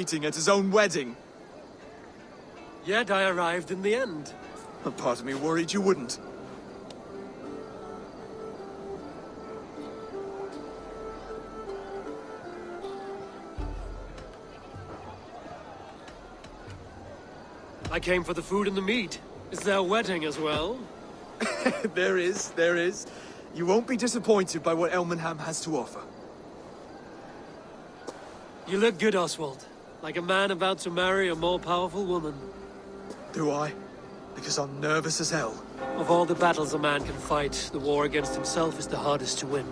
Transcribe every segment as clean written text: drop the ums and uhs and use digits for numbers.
waiting at his own wedding. Yet I arrived in the end. A part of me worried you wouldn't. I came for the food and the meat. Is there a wedding as well? There is. You won't be disappointed by what Elmenham has to offer. You look good, Oswald. Like a man about to marry a more powerful woman. Do I? Because I'm nervous as hell. Of all the battles a man can fight, the war against himself is the hardest to win.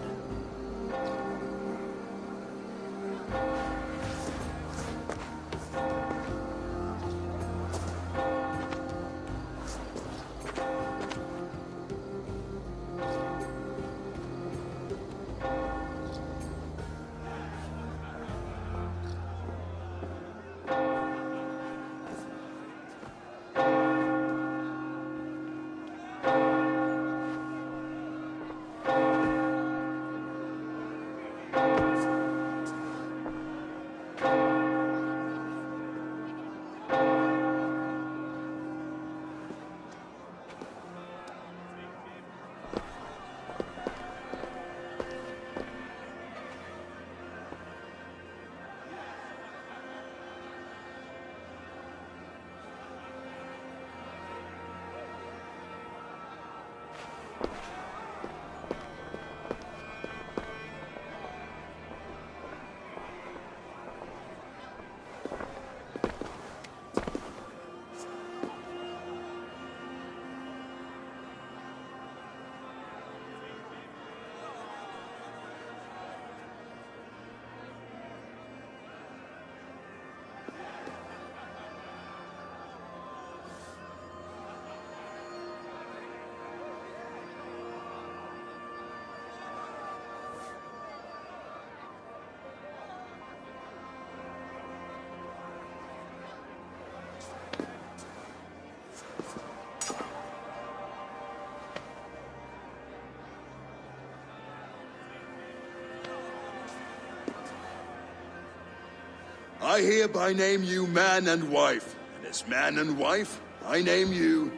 I hereby name you man and wife, and as man and wife, I name you...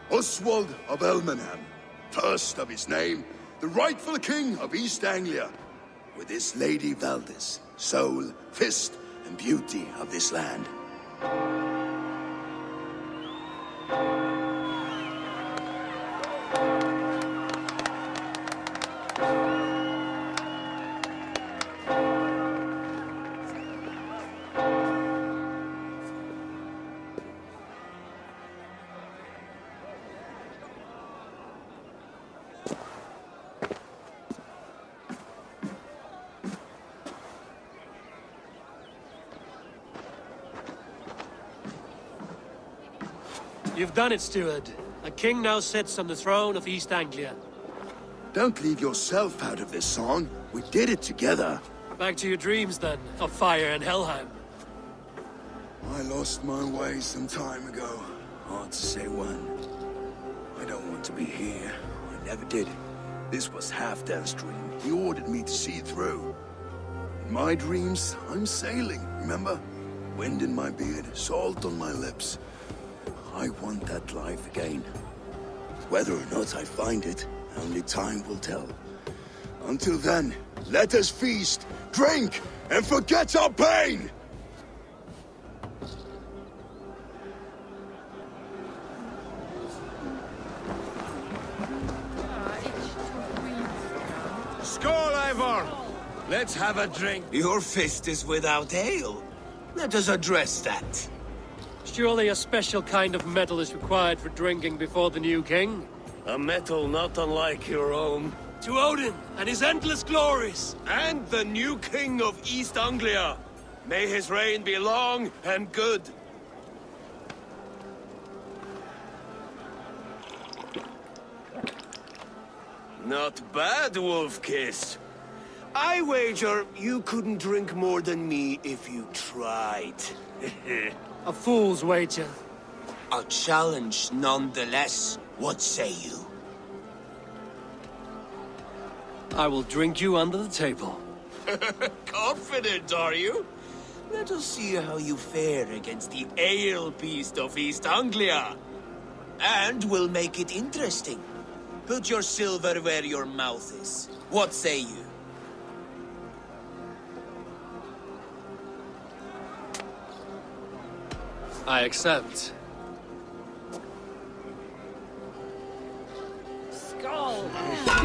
Oswald of Elmenham, first of his name, the rightful king of East Anglia, with his lady Valdis, soul, fist, and beauty of this land. You've done it, steward. A king now sits on the throne of East Anglia. Don't leave yourself out of this song. We did it together. Back to your dreams, then, of fire and Helheim. I lost my way some time ago. Hard to say when. I don't want to be here. I never did. This was Halfdan's dream. He ordered me to see it through. In my dreams, I'm sailing, remember? Wind in my beard, salt on my lips. I want that life again. Whether or not I find it, only time will tell. Until then, let us feast, drink, and forget our pain! Skål, Ivor! Let's have a drink. Your fist is without ale. Let us address that. Surely a special kind of metal is required for drinking before the new king? A metal not unlike your own. To Odin and his endless glories! And the new king of East Anglia. May his reign be long and good. Not bad, Wolf-Kiss. I wager you couldn't drink more than me if you tried. A fool's wager. A challenge nonetheless. What say you? I will drink you under the table. Confident, are you? Let us see how you fare against the ale beast of East Anglia. And we'll make it interesting. Put your silver where your mouth is. What say you? I accept.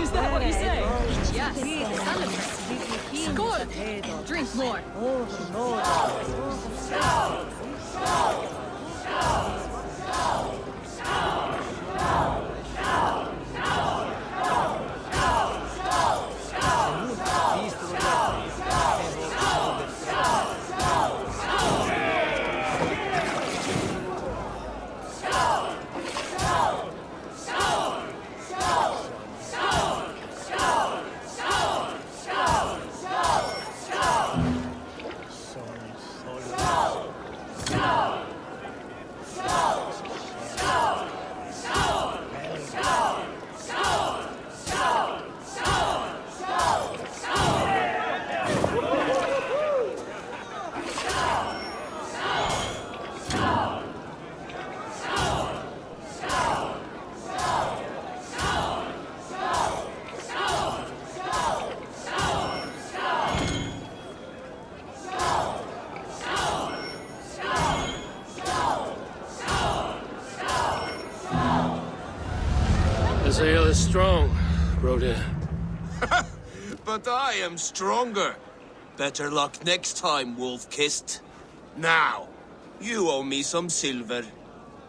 Is that what you say? Yes. Skål! Drink more. This ale is strong, Brodir. But I am stronger. Better luck next time, Wolf-Kissed. Now, you owe me some silver.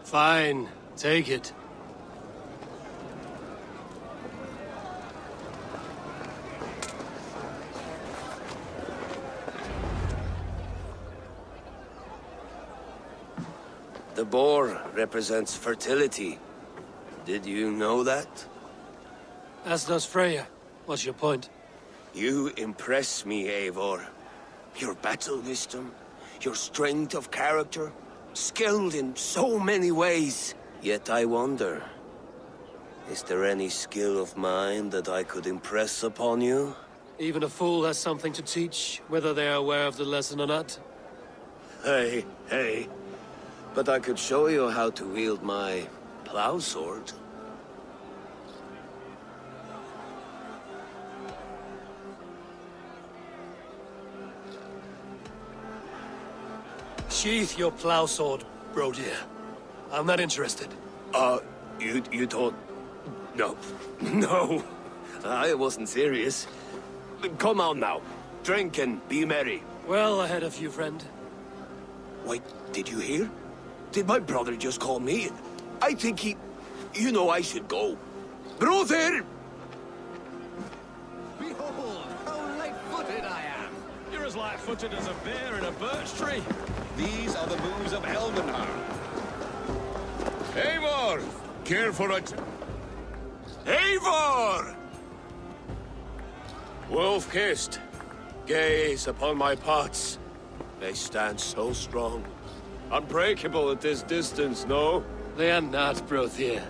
Fine, take it. The boar represents fertility. Did you know that? As does Freya. What's your point? You impress me, Eivor. Your battle wisdom, your strength of character, skilled in so many ways. Yet I wonder, is there any skill of mine that I could impress upon you? Even a fool has something to teach, whether they are aware of the lesson or not. Hey. But I could show you how to wield my plow sword. Sheath your plow sword, Brodir. I'm not interested. You thought... No. No. I wasn't serious. Come on now. Drink and be merry. Well ahead of you, friend. Wait, did you hear? Did my brother just call me? I think he... You know I should go. Brother! Behold, how light-footed I am! You're as light-footed as a bear in a birch tree. These are the moves of Elmenhar. Eivor! Care for it. Eivor! Wolf-Kissed, gaze upon my pots. They stand so strong. Unbreakable at this distance, no? They are not, Brodir.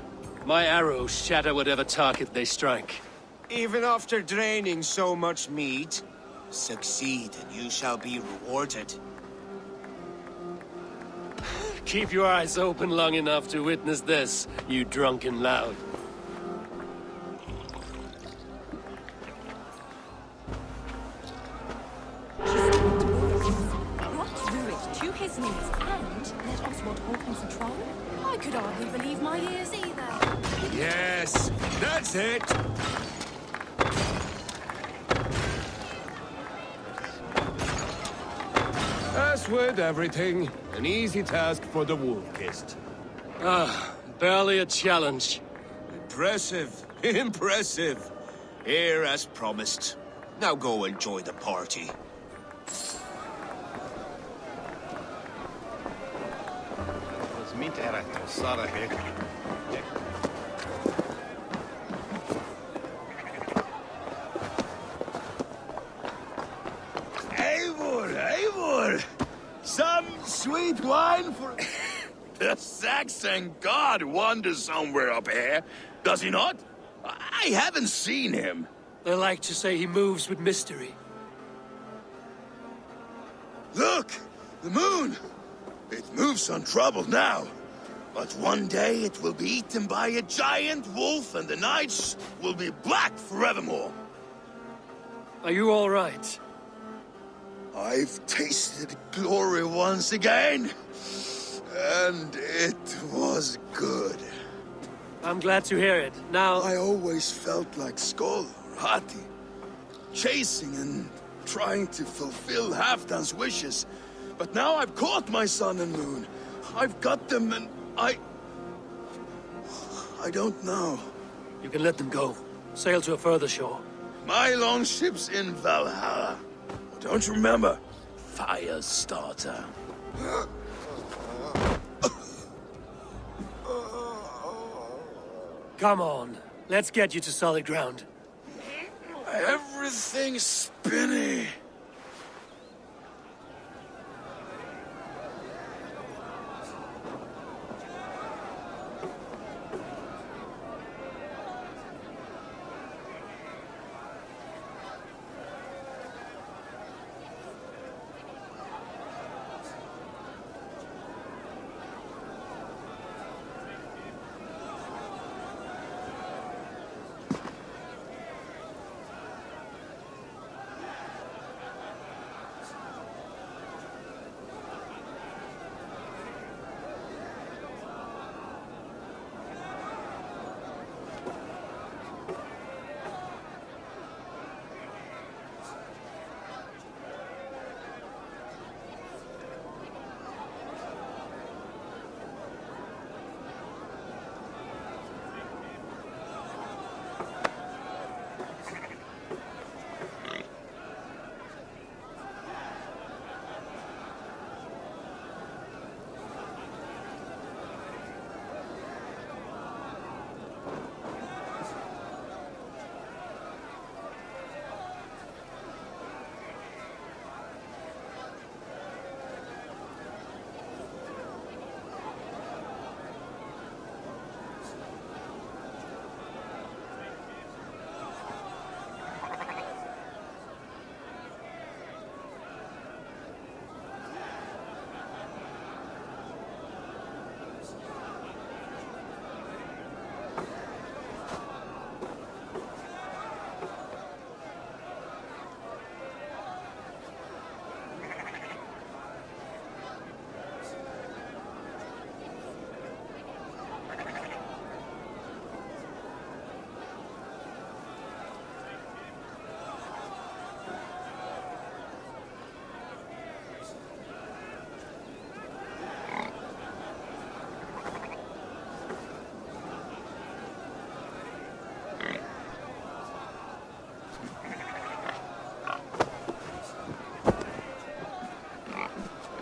My arrows shatter whatever target they strike. Even after draining so much meat, succeed and you shall be rewarded. Keep your eyes open long enough to witness this, you drunken lout. What ruined to his knees and let Oswald hold him control? I could hardly believe my ears either. Yes, that's it! As with everything, an easy task for the Wolf-Kissed. Barely a challenge. Impressive, impressive. Here as promised. Now go enjoy the party. Eivor! Some sweet wine for... The Saxon god wanders somewhere up here, does he not? I haven't seen him. They like to say he moves with mystery. Look! The moon! It moves untroubled now. But one day it will be eaten by a giant wolf and the nights will be black forevermore. Are you all right? I've tasted glory once again. And it was good. I'm glad to hear it. Now... I always felt like Skoll or Hati. Chasing and trying to fulfill Halfdan's wishes. But now I've caught my sun and moon. I've got them and I don't know. You can let them go. Sail to a further shore. My longship's in Valhalla. Don't you remember? Fire starter. Come on. Let's get you to solid ground. Everything's spinny.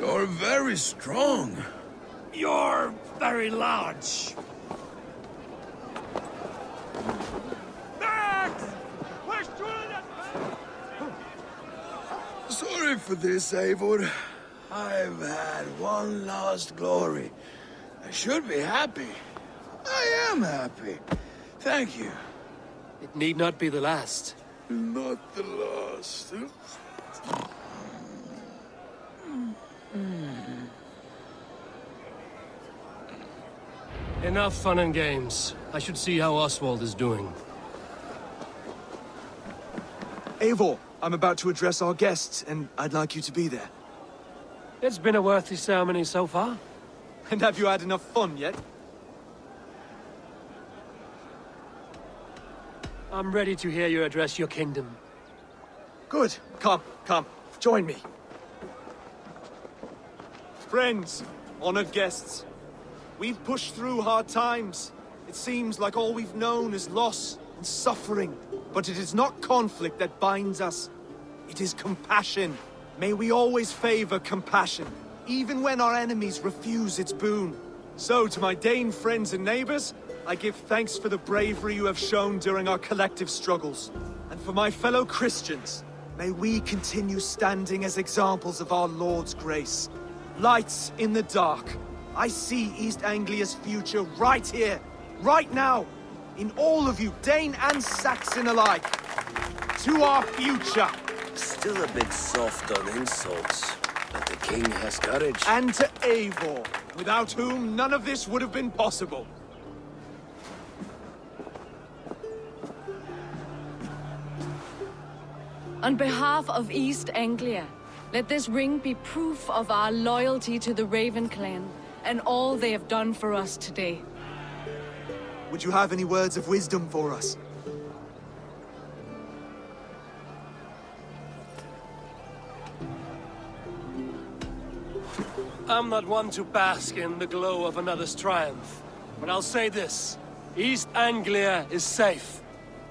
You're very strong. You're very large. Sorry for this, Eivor. I've had one last glory. I should be happy. I am happy. Thank you. It need not be the last. Not the last. Enough fun and games. I should see how Oswald is doing. Eivor, I'm about to address our guests, and I'd like you to be there. It's been a worthy ceremony so far. And have you had enough fun yet? I'm ready to hear you address your kingdom. Good. Come. Join me. Friends, honored guests. We've pushed through hard times. It seems like all we've known is loss and suffering. But it is not conflict that binds us. It is compassion. May we always favor compassion, even when our enemies refuse its boon. So, to my Dane friends and neighbors, I give thanks for the bravery you have shown during our collective struggles. And for my fellow Christians, may we continue standing as examples of our Lord's grace. Lights in the dark. I see East Anglia's future right here, right now, in all of you, Dane and Saxon alike. to our future. Still a bit soft on insults, but the king has courage. And to Eivor, without whom none of this would have been possible. On behalf of East Anglia, let this ring be proof of our loyalty to the Raven clan and all they have done for us today. Would you have any words of wisdom for us? I'm not one to bask in the glow of another's triumph, but I'll say this. East Anglia is safe.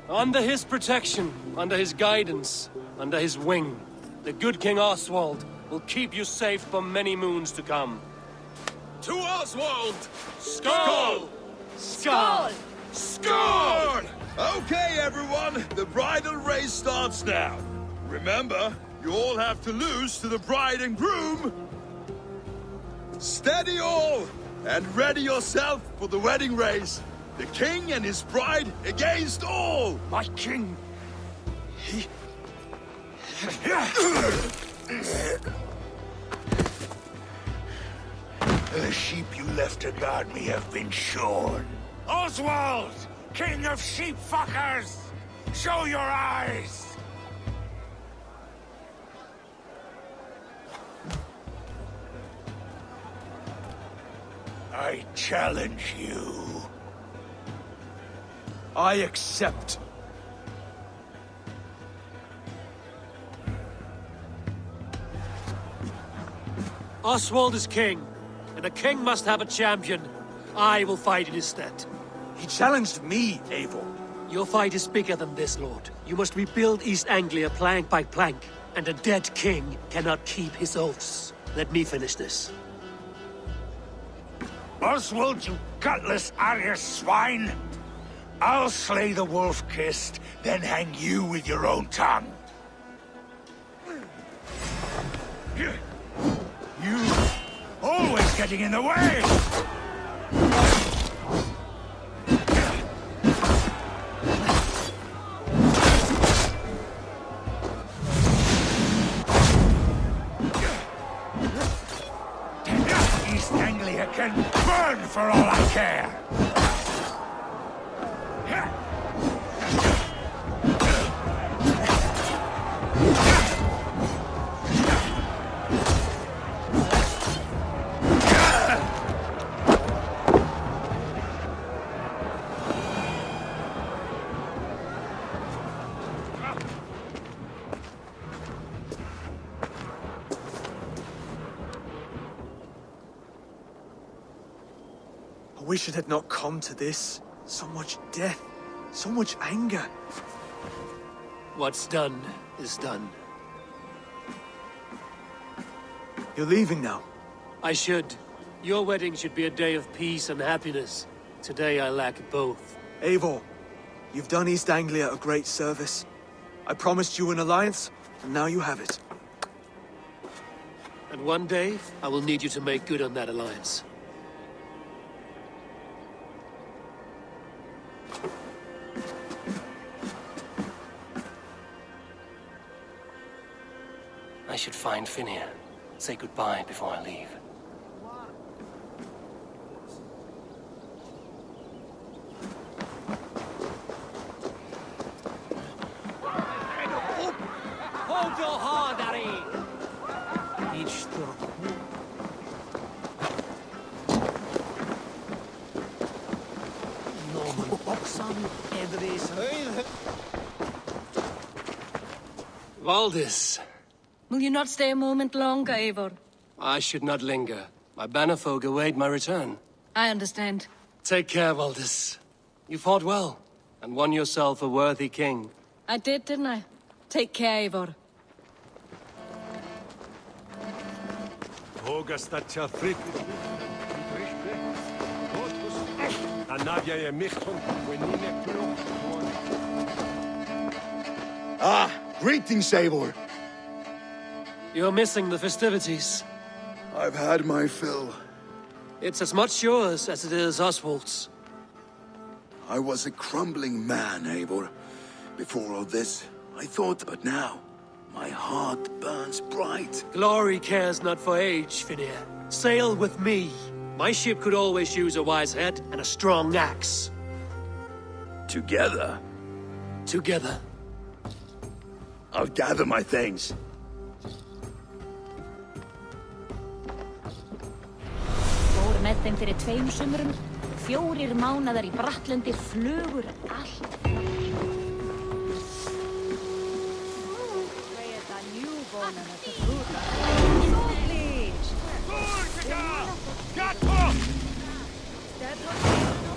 Under his protection, under his guidance, under his wing, the good King Oswald will keep you safe for many moons to come. To Oswald! Skull! Skull! Skull! Okay, everyone, the bridal race starts now. Remember, you all have to lose to the bride and groom. Steady all, and ready yourself for the wedding race. The king and his bride against all! My king! The sheep you left to guard me have been shorn. Oswald! King of sheep fuckers! Show your eyes! I challenge you. I accept. Oswald is king, and a king must have a champion. I will fight in his stead. He challenged me, Eivor. Your fight is bigger than this, Lord. You must rebuild East Anglia plank by plank, and a dead king cannot keep his oaths. Let me finish this. Oswald, you gutless Arya swine! I'll slay the wolf-kissed, then hang you with your own tongue. You always getting in the way! East Anglia can burn for all I care! I wish it had not come to this. So much death, so much anger. What's done is done. You're leaving now. I should. Your wedding should be a day of peace and happiness. Today I lack both. Eivor, you've done East Anglia a great service. I promised you an alliance, and now you have it. And one day, I will need you to make good on that alliance. I should find Finir. Say goodbye before I leave. Hold your horn, Harry! Valdis. Will you not stay a moment longer, Eivor? I should not linger. My bannerfolk await my return. I understand. Take care, Valdis. You fought well, and won yourself a worthy king. I did, didn't I? Take care, Eivor. Ah, greetings, Eivor. You're missing the festivities. I've had my fill. It's as much yours as it is Oswald's. I was a crumbling man, Eivor. Before all this, I thought, but now, my heart burns bright. Glory cares not for age, Finir. Sail with me. My ship could always use a wise head and a strong axe. Together, Together. I'll gather my things. Fór með þeim fyrir 2 sumrum, 4 mánaðar í Brattlundi flugur allt.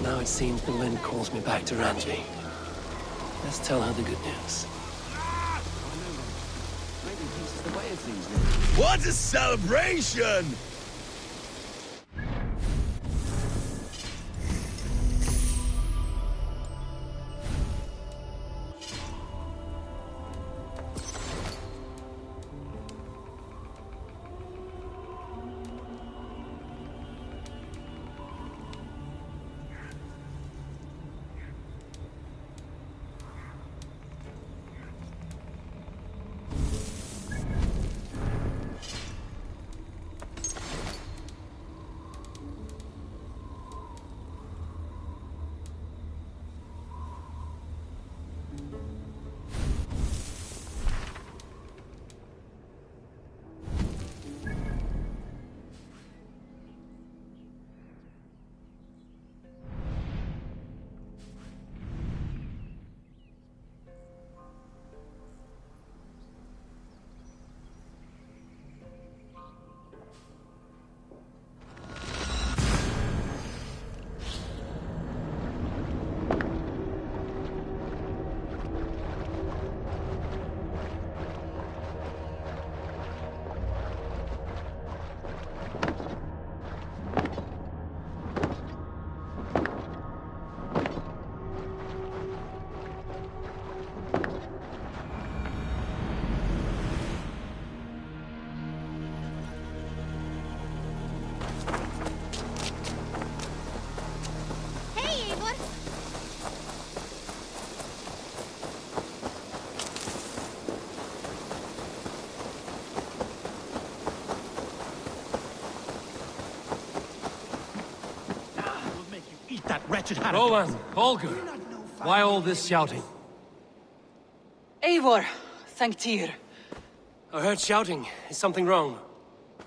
Now it seems the wind calls me back to Ranji. Let's tell her the good news. What a celebration! Rowan, Holger, why all this shouting? Eivor, thank Tyr. I heard shouting. Is something wrong?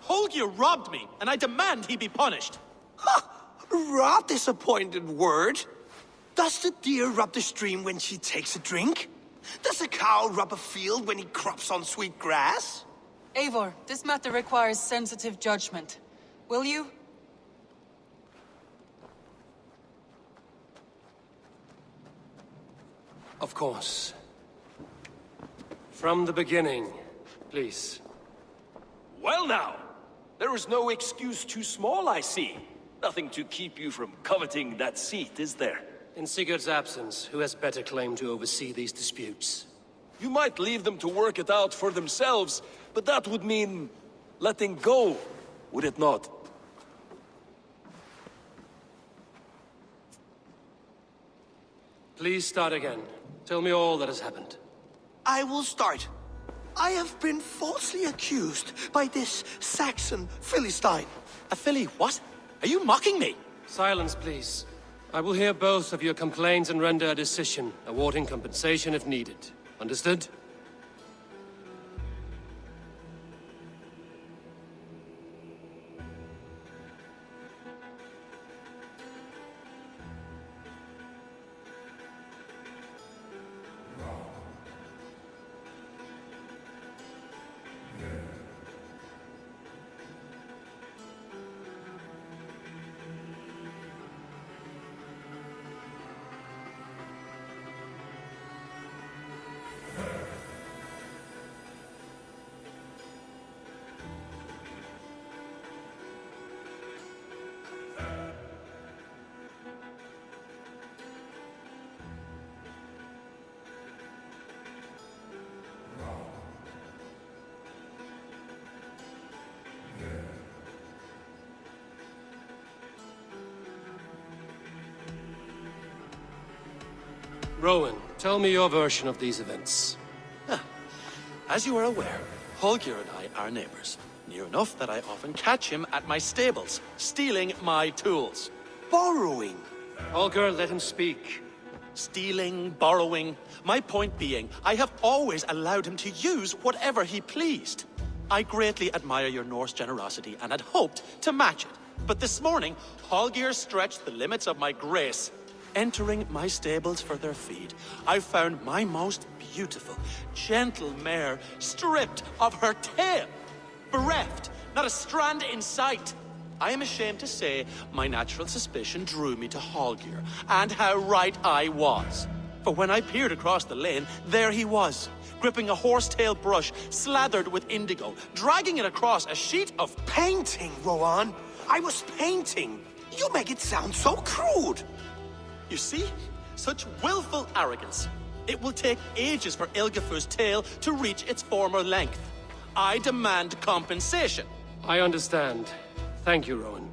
Holger robbed me, and I demand he be punished. Rot disappointed word. Does the deer rub the stream when she takes a drink? Does a cow rub a field when he crops on sweet grass? Eivor, this matter requires sensitive judgment. Will you? Of course. From the beginning, please. Well now, there is no excuse too small, I see. Nothing to keep you from coveting that seat, is there? In Sigurd's absence, who has better claim to oversee these disputes? You might leave them to work it out for themselves, but that would mean letting go, would it not? Please start again. Tell me all that has happened. I will start. I have been falsely accused by this Saxon Philistine. A Philly what? Are you mocking me? Silence, please. I will hear both of your complaints and render a decision, awarding compensation if needed. Understood? Rowan, tell me your version of these events. As you are aware, Holger and I are neighbors. Near enough that I often catch him at my stables, stealing my tools. Borrowing. Holger, let him speak. Stealing, borrowing. My point being, I have always allowed him to use whatever he pleased. I greatly admire your Norse generosity and had hoped to match it. But this morning, Holger stretched the limits of my grace. Entering my stables for their feed, I found my most beautiful, gentle mare stripped of her tail. Bereft, not a strand in sight. I am ashamed to say my natural suspicion drew me to Holger, and how right I was. For when I peered across the lane, there he was, gripping a horsetail brush slathered with indigo, dragging it across a sheet of Painting, Rowan. I was painting. You make it sound so crude. You see? Such willful arrogance. It will take ages for Ilgafur's tail to reach its former length. I demand compensation. I understand. Thank you, Rowan.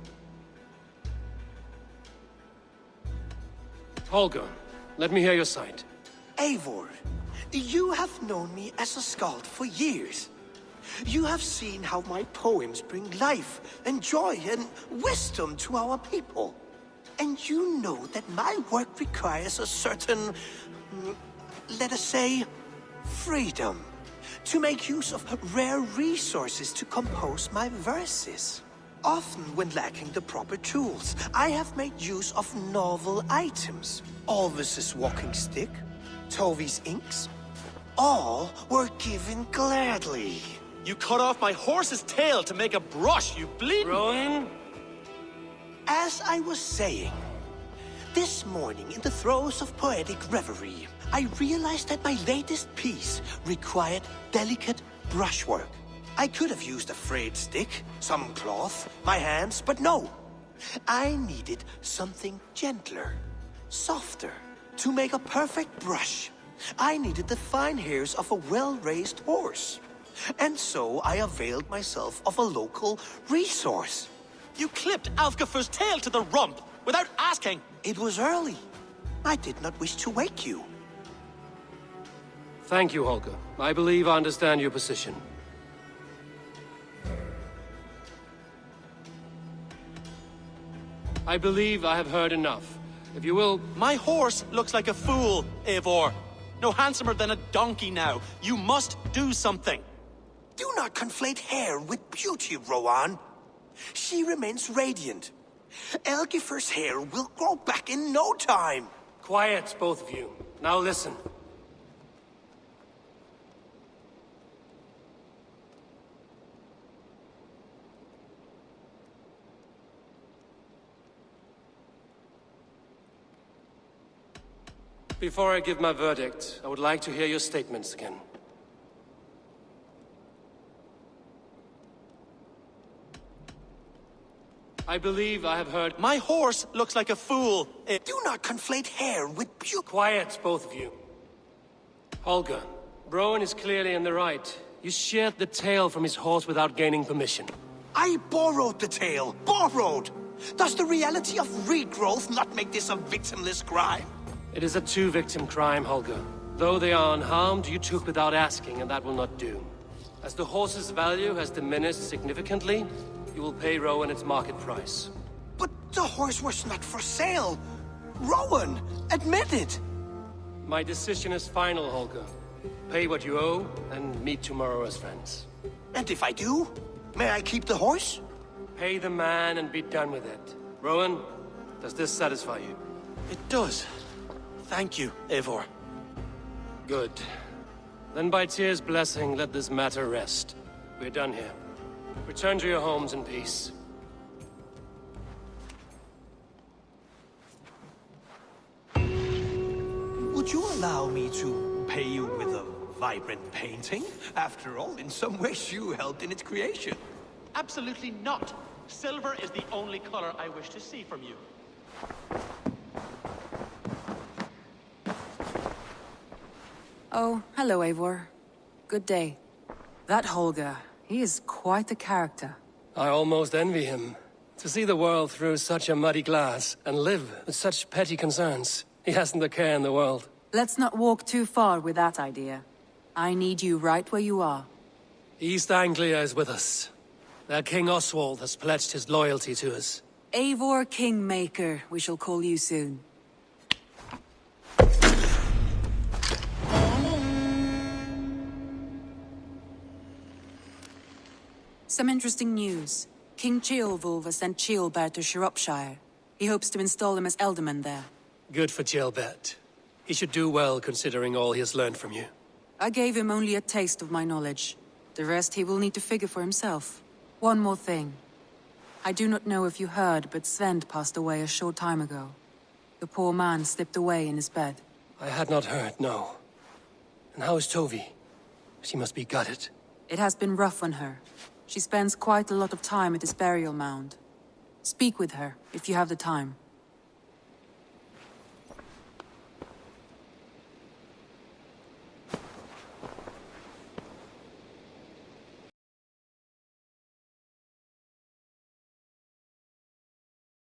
Holger, let me hear your side. Eivor, you have known me as a skald for years. You have seen how my poems bring life and joy and wisdom to our people. And you know that my work requires a certain, let us say, freedom. To make use of rare resources to compose my verses. Often when lacking the proper tools, I have made use of novel items. Alvis's walking stick, Tovi's inks. All were given gladly. You cut off my horse's tail to make a brush, you bleeding... Rowan? As I was saying, this morning in the throes of poetic reverie, I realized that my latest piece required delicate brushwork. I could have used a frayed stick, some cloth, my hands, but no. I needed something gentler, softer. To make a perfect brush, I needed the fine hairs of a well-raised horse. And so I availed myself of a local resource. You clipped Alfgafur's tail to the rump without asking. It was early. I did not wish to wake you. Thank you, Holger. I believe I understand your position. I believe I have heard enough. If you will... My horse looks like a fool, Eivor. No handsomer than a donkey now. You must do something. Do not conflate hair with beauty, Rowan. She remains radiant. Elgifur's hair will grow back in no time. Quiet, both of you. Now listen. Before I give my verdict, I would like to hear your statements again. I believe I have heard... My horse looks like a fool. Do not conflate hair with beauty. Quiet, both of you. Holger, Rowan is clearly in the right. You sheared the tail from his horse without gaining permission. I borrowed the tail. Borrowed! Does the reality of regrowth not make this a victimless crime? It is a two-victim crime, Holger. Though they are unharmed, you took without asking, and that will not do. As the horse's value has diminished significantly, you will pay Rowan its market price. But the horse was not for sale. Rowan, admit it. My decision is final, Holger. Pay what you owe, and meet tomorrow as friends. And if I do, may I keep the horse? Pay the man and be done with it. Rowan, does this satisfy you? It does. Thank you, Eivor. Good. Then by Tyr's blessing, let this matter rest. We're done here. Return to your homes in peace. Would you allow me to pay you with a vibrant painting? After all, in some ways you helped in its creation. Absolutely not. Silver is the only color I wish to see from you. Oh, hello, Eivor. Good day. That Holger, he is quite the character. I almost envy him. To see the world through such a muddy glass, and live with such petty concerns. He hasn't a care in the world. Let's not walk too far with that idea. I need you right where you are. East Anglia is with us. Their King Oswald has pledged his loyalty to us. Eivor Kingmaker, we shall call you soon. Some interesting news. King Ceolwulf has sent Ceolbert to Shropshire. He hopes to install him as Elderman there. Good for Ceolbert. He should do well considering all he has learned from you. I gave him only a taste of my knowledge. The rest he will need to figure for himself. One more thing. I do not know if you heard, but Svend passed away a short time ago. The poor man slipped away in his bed. I had not heard, no. And how is Tovi? She must be gutted. It has been rough on her. She spends quite a lot of time at his burial mound. Speak with her, if you have the time.